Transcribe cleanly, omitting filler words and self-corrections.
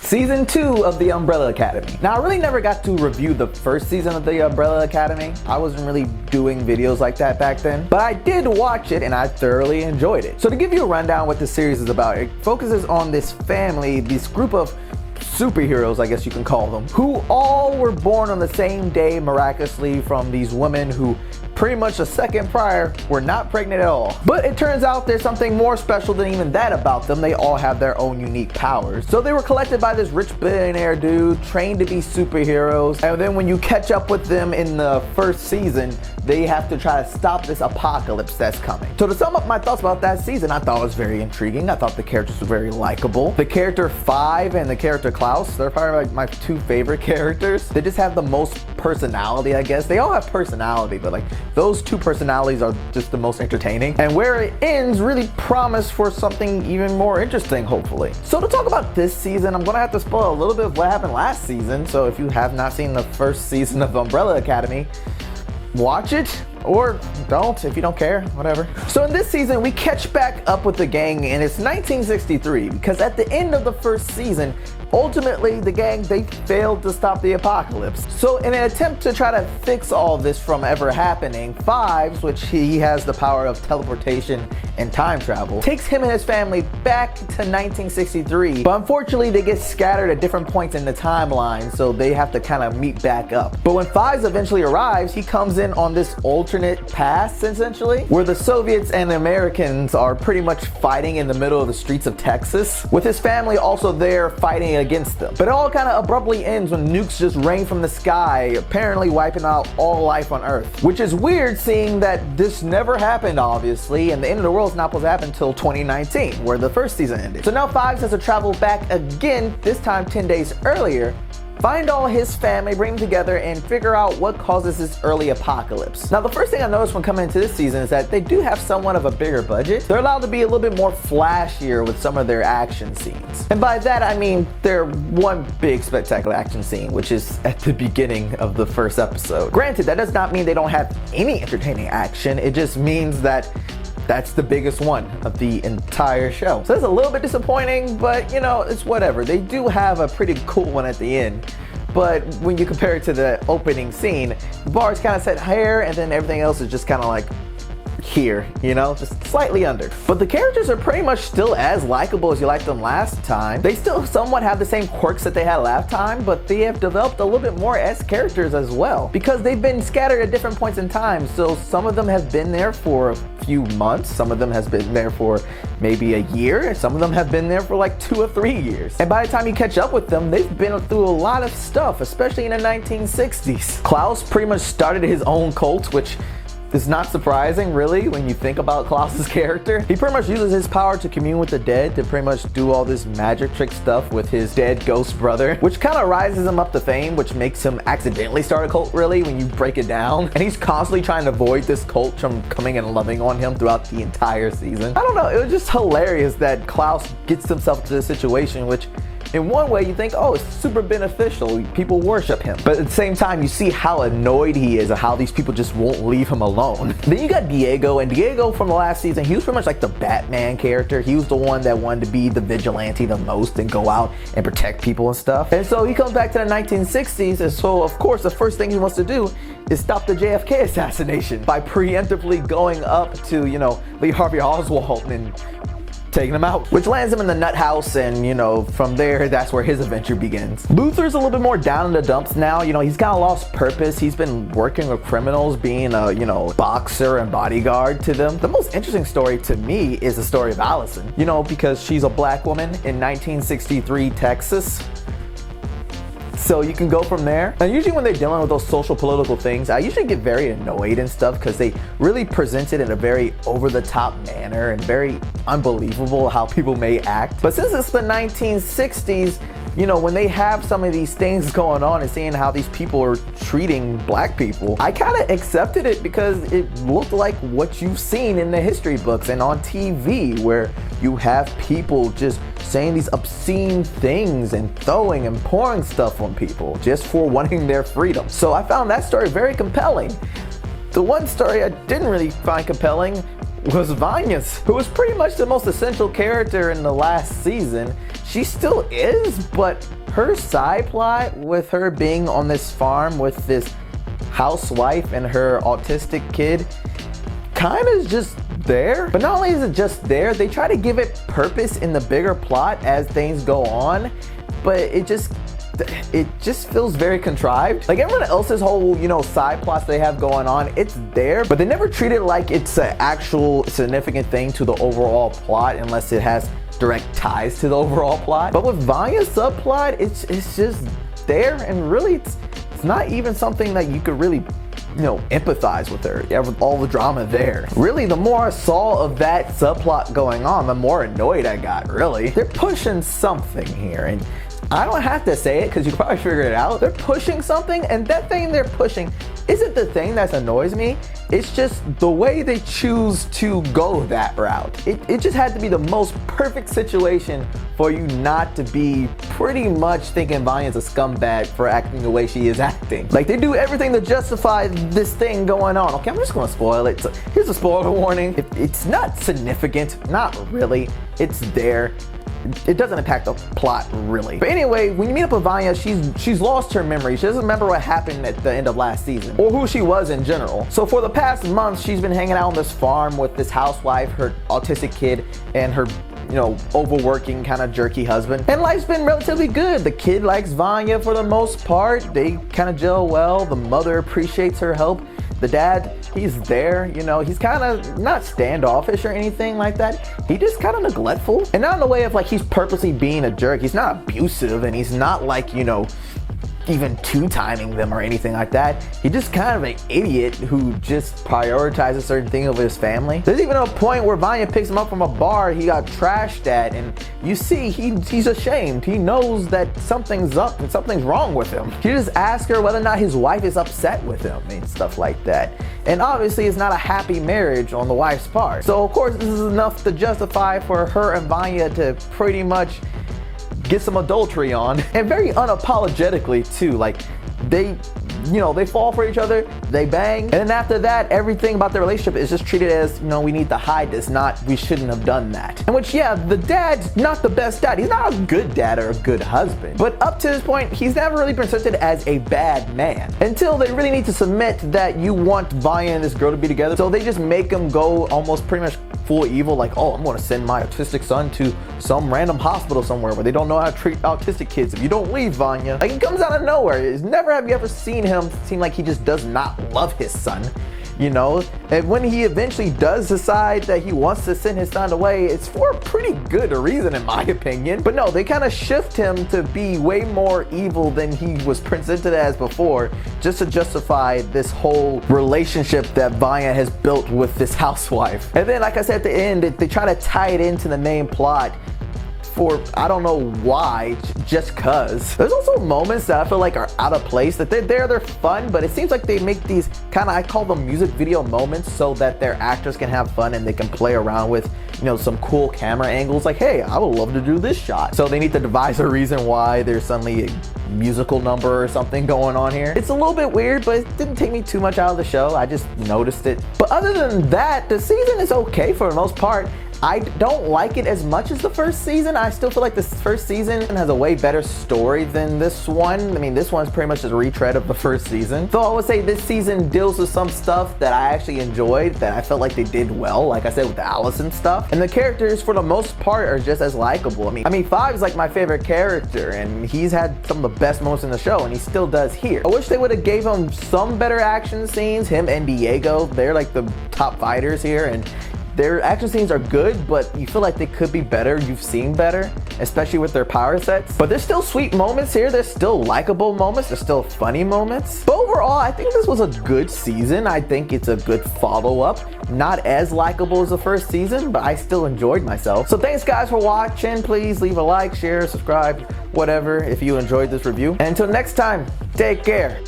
Season 2 of The Umbrella Academy. Now, I really never got to review the first season of The Umbrella Academy. I wasn't really doing videos like that back then, but I did watch it and I thoroughly enjoyed it. So to give you a rundown what the series is about, it focuses on this family, this group of superheroes, I guess you can call them, who all were born on the same day miraculously from these women who pretty much a second prior were not pregnant at all. But it turns out there's something more special than even that about them. They all have their own unique powers. So they were collected by this rich billionaire dude, trained to be superheroes, and then when you catch up with them in the first season, they have to try to stop this apocalypse that's coming. So to sum up my thoughts about that season, I thought it was very intriguing. I thought the characters were very likable. The character Five and the character Klaus, they're probably like my two favorite characters. They just have the most personality, I guess. They all have personality, but like those two personalities are just the most entertaining. And where it ends really promise for something even more interesting, hopefully. So to talk about this season, I'm gonna have to spoil a little bit of what happened last season. So if you have not seen the first season of Umbrella Academy, watch it, or don't if you don't care, whatever. So in this season, we catch back up with the gang, and it's 1963, because at the end of the first season, ultimately the gang, they failed to stop the apocalypse. So in an attempt to try to fix all this from ever happening, Fives, which he has the power of teleportation and time travel, takes him and his family back to 1963, but unfortunately they get scattered at different points in the timeline, so they have to kind of meet back up. But when Fives eventually arrives, he comes in on this alternate past, essentially, where the Soviets and the Americans are pretty much fighting in the middle of the streets of Texas, with his family also there fighting against them. But it all kind of abruptly ends when nukes just rain from the sky, apparently wiping out all life on Earth. Which is weird, seeing that this never happened, obviously, and the end of the world is not supposed to happen until 2019, where the first season ended. So now Fives has to travel back again, this time 10 days earlier, find all his family, bring them together, and figure out what causes this early apocalypse. Now, the first thing I noticed when coming into this season is that they do have somewhat of a bigger budget. They're allowed to be a little bit more flashier with some of their action scenes. And by that, I mean they're one big spectacular action scene, which is at the beginning of the first episode. Granted, that does not mean they don't have any entertaining action. It just means that that's the biggest one of the entire show. So it's a little bit disappointing, but you know, it's whatever. They do have a pretty cool one at the end. But when you compare it to the opening scene, the bar is kind of set higher and then everything else is just kind of like here, you know, just slightly under. But the characters are pretty much still as likable as you liked them last time. They still somewhat have the same quirks that they had last time, but they have developed a little bit more as characters as well, because they've been scattered at different points in time. So some of them have been there for a few months, some of them has been there for maybe a year, some of them have been there for like 2 or 3 years. And by the time you catch up with them, they've been through a lot of stuff, especially in the 1960s. Klaus pretty much started his own cult, which is not surprising, really, when you think about Klaus's character. He pretty much uses his power to commune with the dead, to pretty much do all this magic trick stuff with his dead ghost brother, which kind of rises him up to fame, which makes him accidentally start a cult, really, when you break it down. And he's constantly trying to avoid this cult from coming and loving on him throughout the entire season. I don't know, it was just hilarious that Klaus gets himself into this situation, which in one way you think, oh, it's super beneficial, people worship him. But at the same time, you see how annoyed he is and how these people just won't leave him alone. Then you got Diego, and Diego from the last season, he was pretty much like the Batman character. He was the one that wanted to be the vigilante the most and go out and protect people and stuff. And so he comes back to the 1960s, and so of course the first thing he wants to do is stop the JFK assassination by preemptively going up to, you know, Lee Harvey Oswald and taking him out, which lands him in the nut house, and you know, from there, that's where his adventure begins. Luther's a little bit more down in the dumps now. You know, he's kind of lost purpose. He's been working with criminals, being a, you know, boxer and bodyguard to them. The most interesting story to me is the story of Allison, you know, because she's a black woman in 1963 Texas. So you can go from there. And usually when they're dealing with those social political things, I usually get very annoyed and stuff because they really present it in a very over-the-top manner and very unbelievable how people may act. But since it's the 1960s, you know, when they have some of these things going on and seeing how these people are treating black people, I kind of accepted it because it looked like what you've seen in the history books and on TV, where you have people just saying these obscene things and throwing and pouring stuff on people just for wanting their freedom. So I found that story very compelling. The one story I didn't really find compelling was Vanya's, who was pretty much the most essential character in the last season. she still is, but her side plot with her being on this farm with this housewife and her autistic kid kind of is just there. But not only is it just there, they try to give it purpose in the bigger plot as things go on, but it just feels very contrived. Like everyone else's whole, side plots they have going on, it's there, but they never treat it like it's an actual significant thing to the overall plot unless it has direct ties to the overall plot. But with Vanya's subplot, it's just there, and really it's not even something that you could really empathize with her, with all the drama there. Really, the more I saw of that subplot going on, the more annoyed I got, really. They're pushing something here, and I don't have to say it because you probably figured it out. They're pushing something, and that thing they're pushing isn't the thing that annoys me. It's just the way they choose to go that route. It just had to be the most perfect situation for you not to be pretty much thinking Vanya's a scumbag for acting the way she is acting. Like, they do everything to justify this thing going on. Okay, I'm just gonna spoil it. So here's a spoiler warning. It's not significant, not really. It's there. It doesn't impact the plot, really. But anyway, when you meet up with Vanya, she's lost her memory. She doesn't remember what happened at the end of last season, or who she was in general. So for the past month, she's been hanging out on this farm with this housewife, her autistic kid, and her overworking kind of jerky husband. And life's been relatively good. The kid likes Vanya for the most part. They kind of gel well. The mother appreciates her help. The dad, he's there, he's kind of not standoffish or anything like that. He just kind of neglectful. And not in the way of like he's purposely being a jerk. He's not abusive, and he's not like, even two-timing them or anything like that. He's just kind of an idiot who just prioritizes certain things over his family. There's even a point where Vanya picks him up from a bar he got trashed at, and you see he's ashamed. He knows that something's up and something's wrong with him. He just asks her whether or not his wife is upset with him and stuff like that. And obviously it's not a happy marriage on the wife's part. So of course this is enough to justify for her and Vanya to pretty much get some adultery on, and very unapologetically too. Like they fall for each other, they bang, and then after that, everything about the relationship is just treated as, we need to hide this, not we shouldn't have done that. And which, yeah, the dad's not the best dad. He's not a good dad or a good husband. But up to this point, he's never really presented as a bad man. Until they really need to submit that you want Vanya and this girl to be together. So they just make him go almost pretty much full evil, like, oh, I'm gonna send my autistic son to some random hospital somewhere where they don't know how to treat autistic kids if you don't leave, Vanya. Like, it comes out of nowhere. Never have you ever seen him seem like he just does not love his son, and when he eventually does decide that he wants to send his son away, it's for a pretty good reason in my opinion. But no, they kind of shift him to be way more evil than he was presented as before, just to justify this whole relationship that Vanya has built with this housewife. And then, like I said at the end, they try to tie it into the main plot for I don't know why, just cuz. There's also moments that I feel like are out of place, that they're fun, but it seems like they make these kind of, I call them music video moments, so that their actors can have fun and they can play around with, some cool camera angles. Like, hey, I would love to do this shot. So they need to devise a reason why there's suddenly a musical number or something going on here. It's a little bit weird, but it didn't take me too much out of the show. I just noticed it. But other than that, the season is okay for the most part. I don't like it as much as the first season. I still feel like this first season has a way better story than this one. I mean, this one's pretty much just a retread of the first season. So I would say this season deals with some stuff that I actually enjoyed, that I felt like they did well, like I said, with the Allison stuff. And the characters, for the most part, are just as likable. I mean, Five is like my favorite character, and he's had some of the best moments in the show, and he still does here. I wish they would have gave him some better action scenes. Him and Diego, they're like the top fighters here, and their action scenes are good, but you feel like they could be better. You've seen better, especially with their power sets. But there's still sweet moments here. There's still likable moments. There's still funny moments. But overall, I think this was a good season. I think it's a good follow-up. Not as likable as the first season, but I still enjoyed myself. So thanks guys for watching. Please leave a like, share, subscribe, whatever, if you enjoyed this review. And until next time, take care.